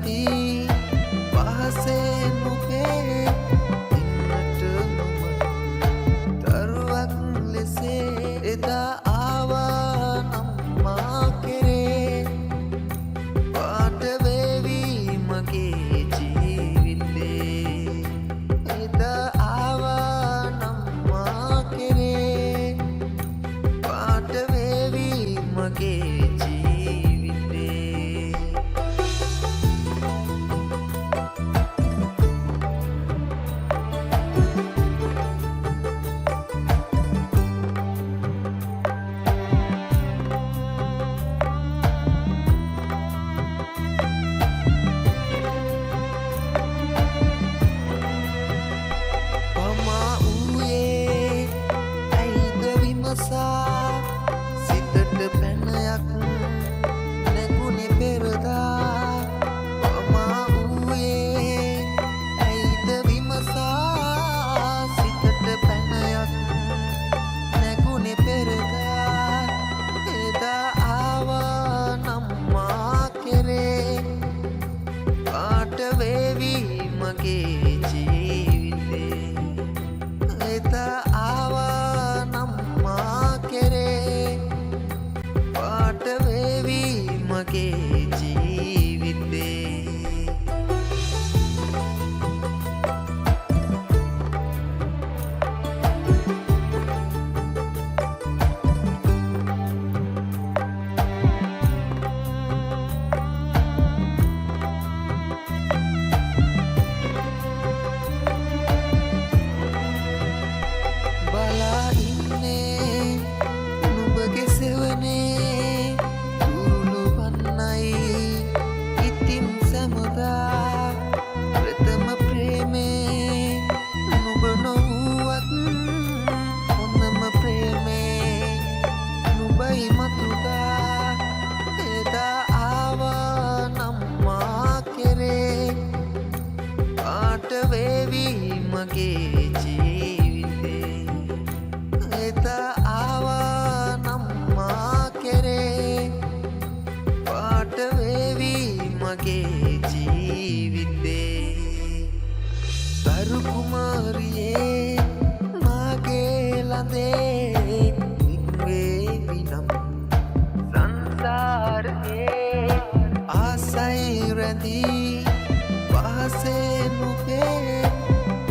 රැඳී පහසේ නුඹේ ඉන්නට නොම දරුවක් ලෙසේ එදා ආවා නම් මා කෙරේ පාට වේවි මගේ ජීවිතේ එදා ආවා නම් මා කෙරේ පාට වේවි මගේ සිතට පැනයක් නැගුණේ පෙරදා මා වූයේ ඇයිද විමසා සිතට පැනයක් නැගුණේ පෙරදා එදා ආවා නම් මා කෙරේ පාට වේවි මගේ ජීවිතේ එදා ආවා නම් පාට වේවි මගේ ජීවිතේ බලා ඉන්නේ නුඹගේ සෙවනේ දුරුළු වන්නයි ඉතින් සැමදා ප්‍රථම ප්‍රේමේ නුඹ නොවුවත් හොඳම ප්‍රේමේ නුඹයි මතුදා එදා ආවා නම් මා කෙරේ පාට වේවි මගේ ජීවිතේ එදා ආවා නම් මා කෙරේ පාට වේවි මගේ ජීවිතේ දරු කුමාරියේ මාගේ ළඳේ නික්වේවි නම් සංසාරේ ආසයි රැඳී පහසේ නුඹේ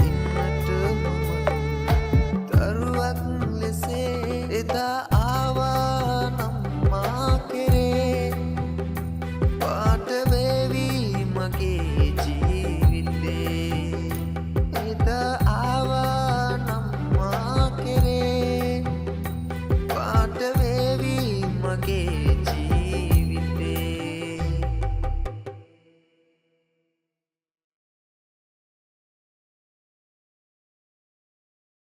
ඉන්නට නොම දරුවක් ලෙසේ එදා ආවා නම් මා කෙරේ පාට වේවි මගේ ජීවිතේ එදා ආවා නම් මා කෙරේ පාට වේවි මගේ